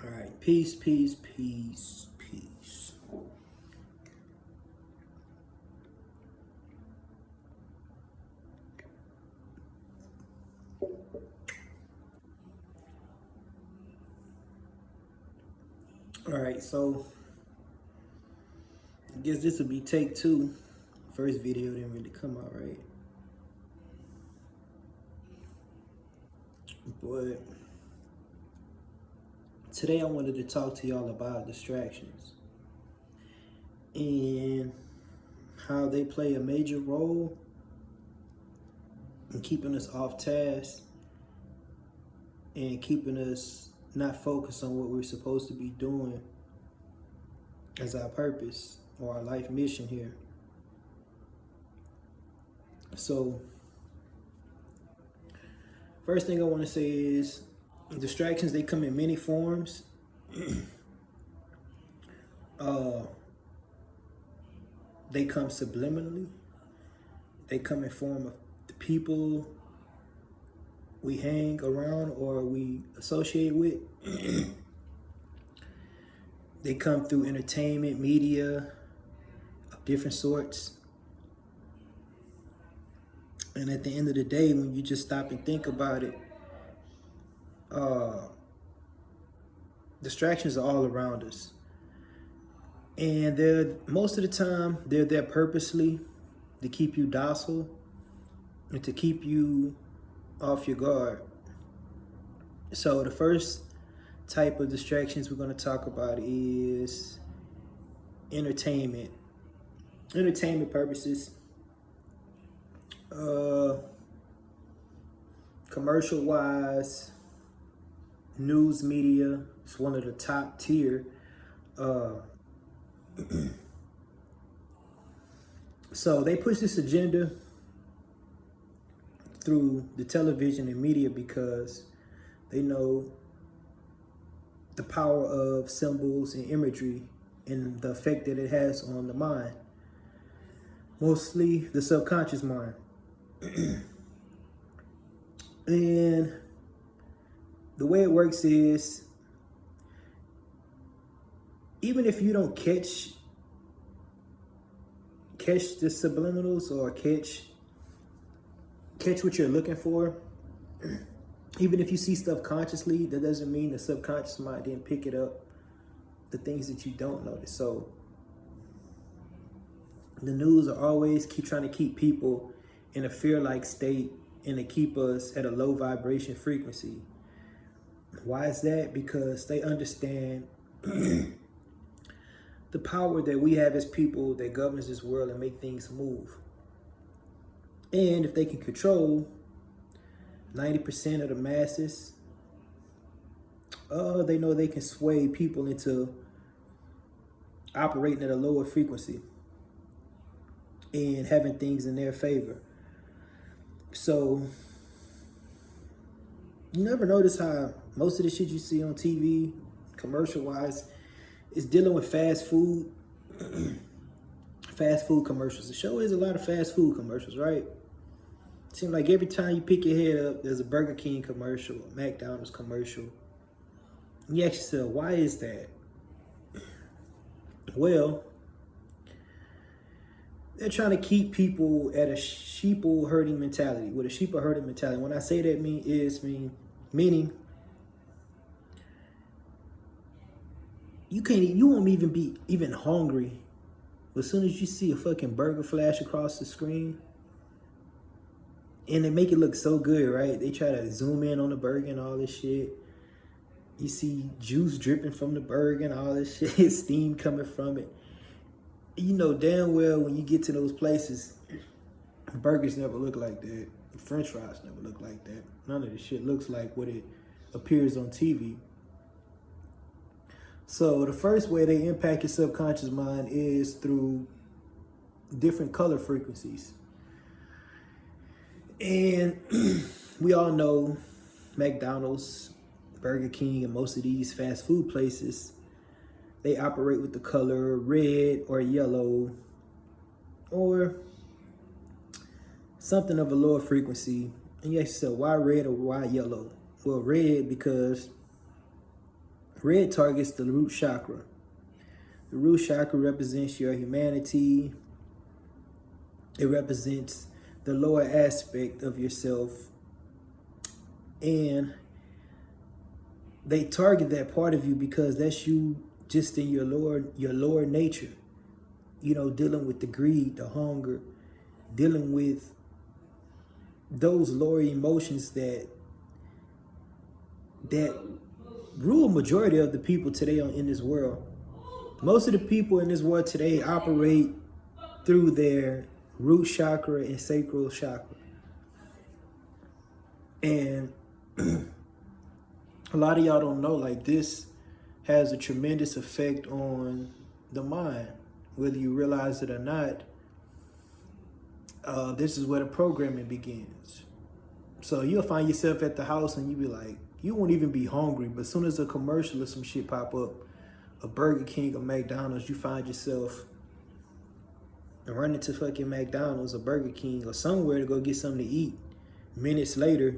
All right, peace, peace, peace, peace. All right, so I guess this will be take two. First video didn't really come out right, but today I wanted to talk to y'all about distractions and how they play a major role in keeping us off task and keeping us not focused on what we're supposed to be doing as our purpose or our life mission here. So, first thing I want to say is distractions, they come in many forms. They come subliminally. They come in form of the people we hang around or we associate with. They come through entertainment, media of different sorts. And at the end of the day, when you just stop and think about it, distractions are all around us. And they're most of the time they're there purposely to keep you docile and to keep you off your guard. So the first type of distractions we're going to talk about is entertainment. Entertainment purposes. Commercial wise, news media is one of the top tier. So they push this agenda through the television and media because they know the power of symbols and imagery and the effect that it has on the mind, mostly the subconscious mind. And the way it works is, even if you don't catch the subliminals or catch what you're looking for, even if you see stuff consciously, that doesn't mean the subconscious mind didn't pick it up, the things that you don't notice. So the news are always trying to keep people in a fear-like state and to keep us at a low vibration frequency. Why is that? Because they understand the power that we have as people that governs this world and make things move. And if they can control 90% of the masses, they know they can sway people into operating at a lower frequency and having things in their favor. So you never notice how most of the shit you see on TV, commercial-wise, is dealing with fast food, fast food commercials. The show is a lot of fast food commercials, right? It seems like every time you pick your head up, there's a Burger King commercial, a McDonald's commercial. And you ask yourself, why is that? Well, they're trying to keep people at a sheeple herding mentality. With a sheeple herding mentality, when I say that, meaning you won't even be even hungry. But as soon as you see a fucking burger flash across the screen, and they make it look so good, right? They try to zoom in on the burger and all this shit. You see juice dripping from the burger and all this shit, steam coming from it. You know damn well when you get to those places, burgers never look like that. French fries never look like that. None of this shit looks like what it appears on TV. So the first way they impact your subconscious mind is through different color frequencies. And we all know McDonald's, Burger King, and most of these fast food places, they operate with the color red or yellow or something of a lower frequency. And you ask yourself, why red or why yellow? Well, red because Red targets the root chakra. The root chakra represents your humanity. It represents the lower aspect of yourself. And they target that part of you because that's you just in your lower nature. You know, dealing with the greed, the hunger, dealing with those lower emotions that rule majority of the people today in this world. Most of the people in this world today operate through their root chakra and sacral chakra. And a lot of y'all don't know, like, this has a tremendous effect on the mind, whether you realize it or not. This is where the programming begins. So you'll find yourself at the house and you be like, you won't even be hungry, but as soon as a commercial or some shit pop up, a Burger King or McDonald's, you find yourself running to fucking McDonald's or Burger King or somewhere to go get something to eat minutes later,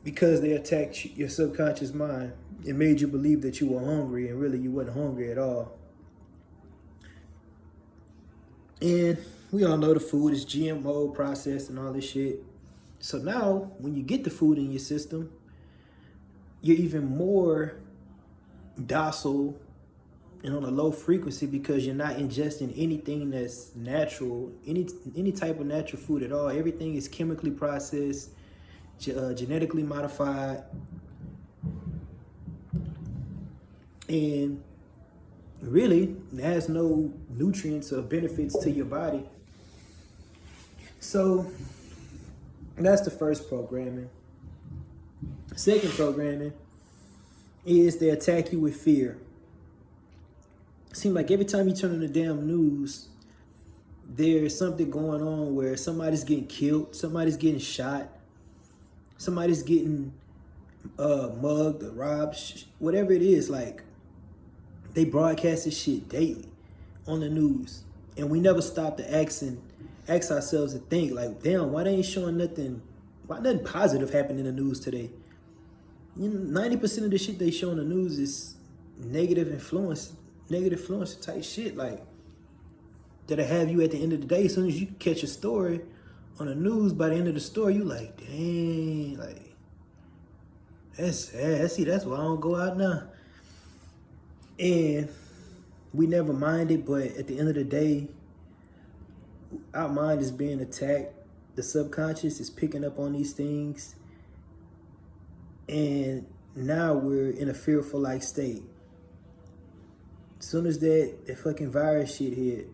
because they attacked your subconscious mind and made you believe that you were hungry, and really you wasn't hungry at all. And we all know the food is GMO, processed, and all this shit. So now, when you get the food in your system, you're even more docile and on a low frequency because you're not ingesting anything that's natural, any type of natural food at all. Everything is chemically processed, genetically modified, and really has no nutrients or benefits to your body. So that's the first programming. Second programming is they attack you with fear. It seems like every time you turn on the damn news, there's something going on where somebody's getting killed, somebody's getting shot, somebody's getting mugged or robbed, whatever it is. Like, they broadcast this shit daily on the news, and we never stop to ask ourselves to think, like, damn, why they ain't showing nothing? Why nothing positive happened in the news today? You know, 90% of the shit they show in the news is negative influence type shit, like, that'll have you at the end of the day. As soon as you catch a story on the news, by the end of the story, you like, dang, like, that's sad. See, that's why I don't go out now. And we never mind it, but at the end of the day, our mind is being attacked. The subconscious is picking up on these things. And now we're in a fearful like state. As soon as that fucking virus shit hit,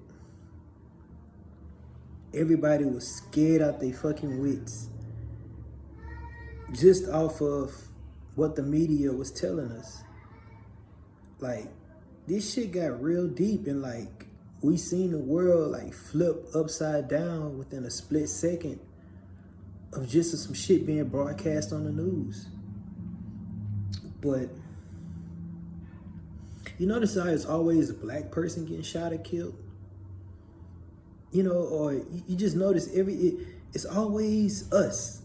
everybody was scared out their fucking wits. Just off of what the media was telling us. Like, this shit got real deep, and like, we seen the world like flip upside down within a split second of just some shit being broadcast on the news. But you notice how it's always a black person getting shot or killed? You know, or you just notice it's always us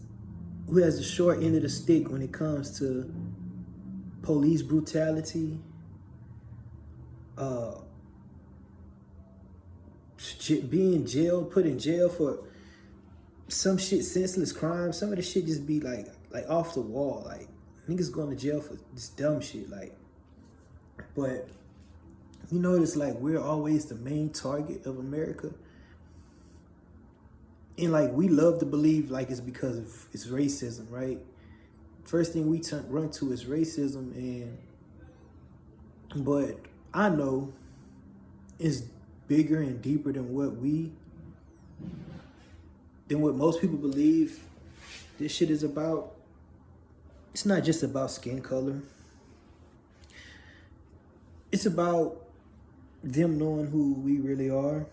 who has the short end of the stick when it comes to police brutality, being jailed, put in jail for some shit, senseless crime. Some of the shit just be like off the wall. Like, niggas going to jail for this dumb shit. Like, but you notice, like, we're always the main target of America. And like, we love to believe like it's because of it's racism, right? First thing we run to is racism, but I know it's bigger and deeper than what most people believe this shit is about. It's not just about skin color. It's about them knowing who we really are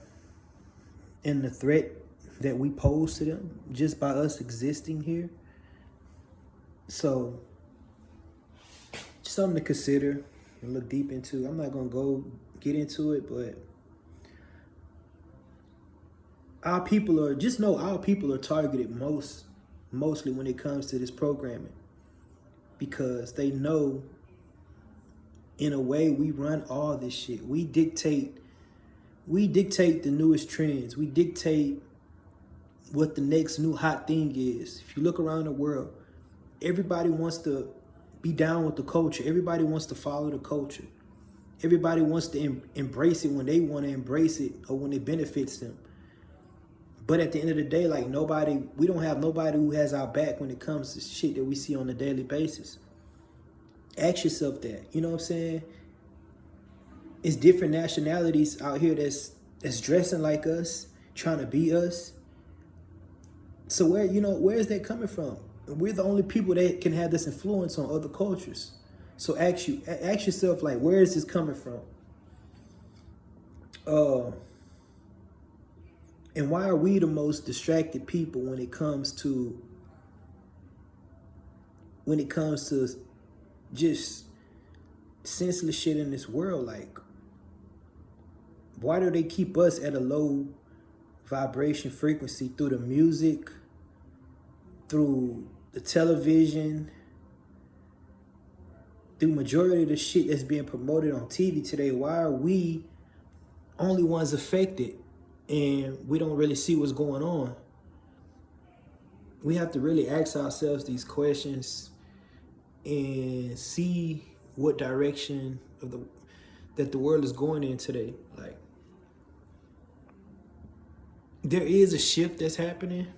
and the threat that we pose to them just by us existing here. So, just something to consider and look deep into. I'm not gonna get into it, but our people are targeted mostly when it comes to this programming, because they know In a way, we run all this shit. We dictate the newest trends. We dictate what the next new hot thing is. If you look around the world, everybody wants to be down with the culture. Everybody wants to follow the culture. Everybody wants to embrace it when they want to embrace it or when it benefits them. But at the end of the day, like we don't have nobody who has our back when it comes to shit that we see on a daily basis. Ask yourself that. You know what I'm saying? It's different nationalities out here that's dressing like us, trying to be us. So where is that coming from? We're the only people that can have this influence on other cultures. So ask yourself, like, where is this coming from? And why are we the most distracted people when it comes to just senseless shit in this world? Like, why do they keep us at a low vibration frequency through the music, through the television, through majority of the shit that's being promoted on TV today? Why are we only ones affected and we don't really see what's going on? We have to really ask ourselves these questions and see what direction that the world is going in today. Like, there is a shift that's happening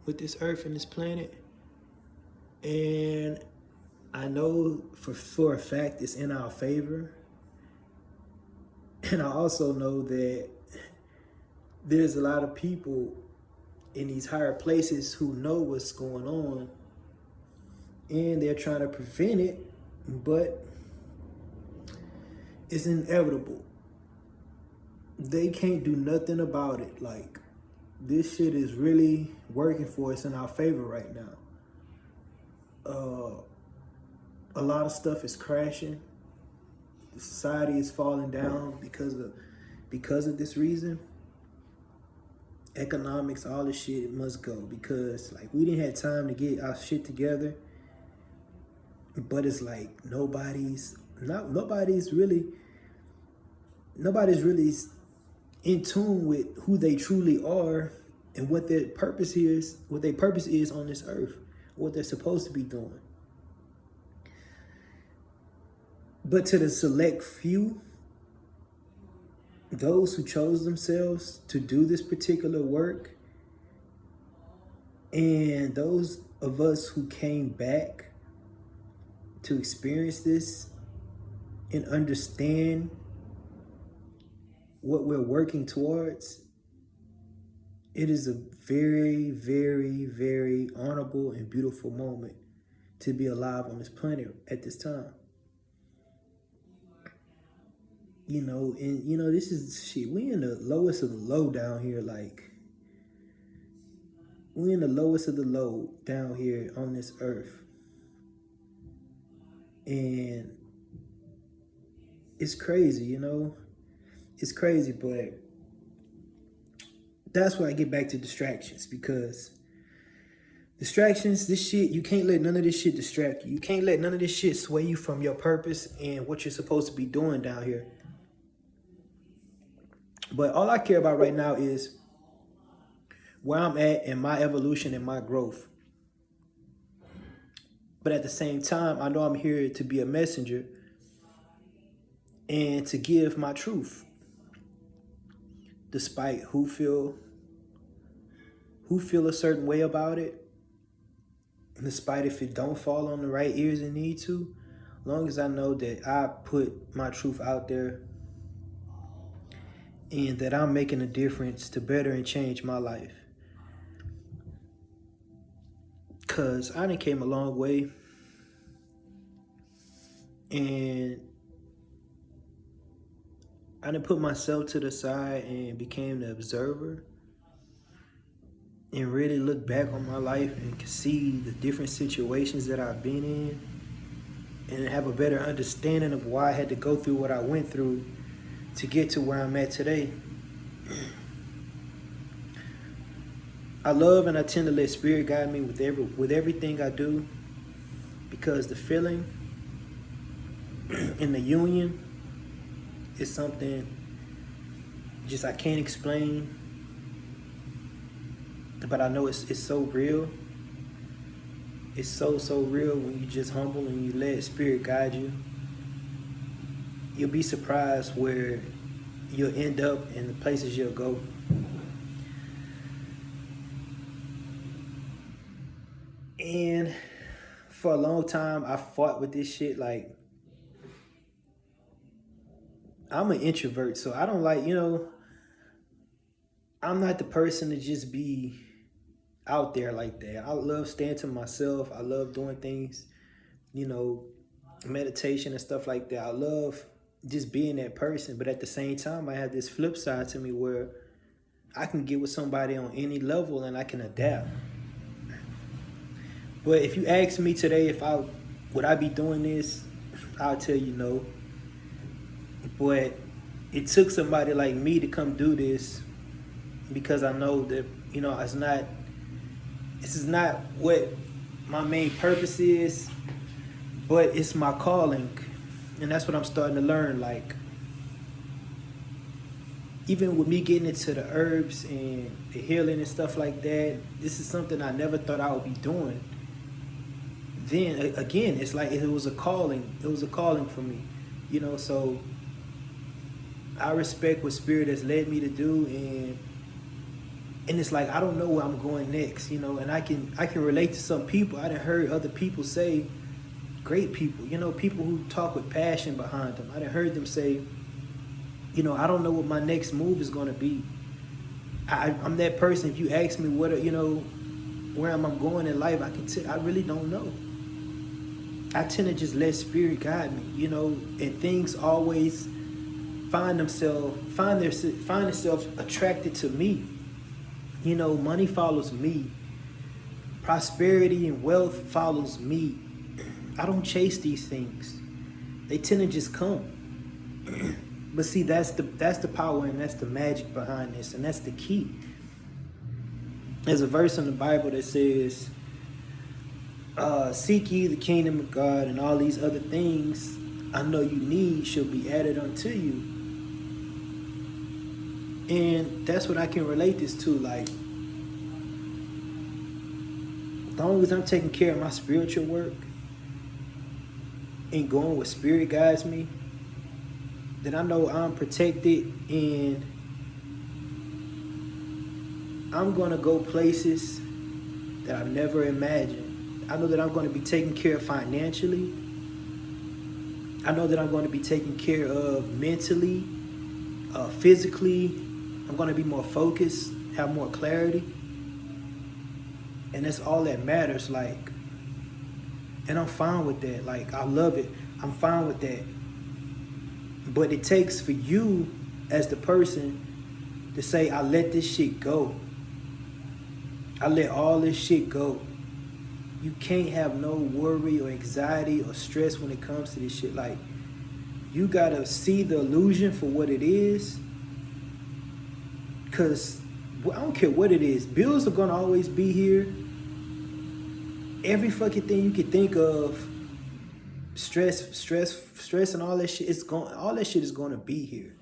with this earth and this planet, and I know for a fact it's in our favor. And I also know that there's a lot of people in these higher places who know what's going on, and they're trying to prevent it, but it's inevitable. They can't do nothing about it. Like, this shit is really working for us in our favor right now. A lot of stuff is crashing. The society is falling down because of this reason. Economics, all this shit must go, because like we didn't have time to get our shit together. But it's like nobody's really in tune with who they truly are and what their purpose is on this earth, what they're supposed to be doing. But to the select few, those who chose themselves to do this particular work, and those of us who came back to experience this and understand what we're working towards, it is a very, very, very honorable and beautiful moment to be alive on this planet at this time. This is shit. We in the lowest of the low down here. Like, we in the lowest of the low down here on this earth. And it's crazy, It's crazy, but that's why I get back to distractions, because distractions, this shit, you can't let none of this shit distract you. You can't let none of this shit sway you from your purpose and what you're supposed to be doing down here. But all I care about right now is where I'm at and my evolution and my growth. But at the same time, I know I'm here to be a messenger and to give my truth, despite who feel a certain way about it, despite if it don't fall on the right ears and need to. As long as I know that I put my truth out there and that I'm making a difference to better and change my life. Because I done came a long way, and I done put myself to the side and became the observer and really look back on my life and see the different situations that I've been in and have a better understanding of why I had to go through what I went through to get to where I'm at today. I love and I tend to let spirit guide me with everything I do, because the feeling in the union is something just I can't explain, but I know it's so real. It's so real when you just humble and you let Spirit guide you. You'll be surprised where you'll end up and the places you'll go. And for a long time, I fought with this shit. Like, I'm an introvert, so I don't like, I'm not the person to just be out there like that. I love staying to myself. I love doing things, you know, meditation and stuff like that. I love just being that person. But at the same time, I have this flip side to me where I can get with somebody on any level and I can adapt. But if you ask me today if would I be doing this, I'll tell you no. But it took somebody like me to come do this because I know that, this is not what my main purpose is, but it's my calling. And that's what I'm starting to learn. Like, even with me getting into the herbs and the healing and stuff like that, this is something I never thought I would be doing. Then again, it's like it was a calling. It was a calling for me, so I respect what Spirit has led me to do, and it's like I don't know where I'm going next, and I can relate to some people. I done heard other people say, great people, people who talk with passion behind them. I done heard them say, I don't know what my next move is gonna be. I'm that person. If you ask me where am I going in life, I really don't know. I tend to just let Spirit guide me, and things always find themselves attracted to me. Money follows me. Prosperity and wealth follows me. I don't chase these things. They tend to just come. But see, that's the power and that's the magic behind this, and that's the key. There's a verse in the Bible that says, seek ye the kingdom of God, and all these other things I know you need shall be added unto you. And that's what I can relate this to. Like, as long as I'm taking care of my spiritual work and going where Spirit guides me, then I know I'm protected and I'm going to go places that I never imagined. I know that I'm going to be taken care of financially. I know that I'm going to be taken care of mentally, physically. I'm going to be more focused, have more clarity. And that's all that matters. Like, and I'm fine with that. Like, I love it. I'm fine with that. But it takes for you as the person to say, I let this shit go. I let all this shit go. You can't have no worry or anxiety or stress when it comes to this shit. Like, you gotta see the illusion for what it is. Cause I don't care what it is. Bills are gonna always be here. Every fucking thing you can think of, stress and all that shit, all that shit is gonna be here.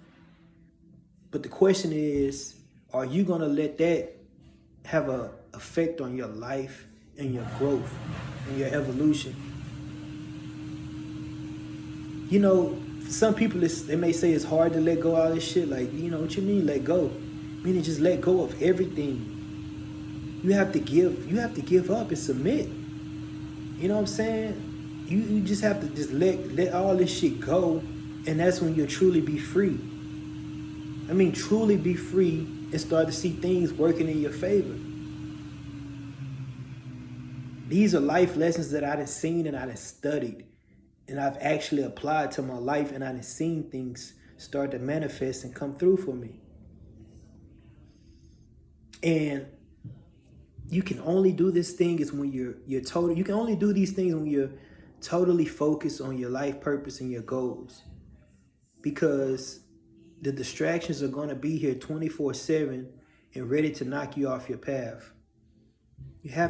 But the question is, are you gonna let that have a effect on your life and your growth and your evolution? Some people, they may say it's hard to let go of all this shit. Like, what you mean let go? Meaning just let go of everything. You have to give up and submit. You know what I'm saying? You just have to just let all this shit go, and that's when you'll truly be free. I mean, truly be free and start to see things working in your favor. These are life lessons that I done seen and I done studied, and I've actually applied to my life, and I done seen things start to manifest and come through for me. And you can only do this thing is when you're total. You can only do these things when you're totally focused on your life purpose and your goals, because the distractions are going to be here 24/7 and ready to knock you off your path. You have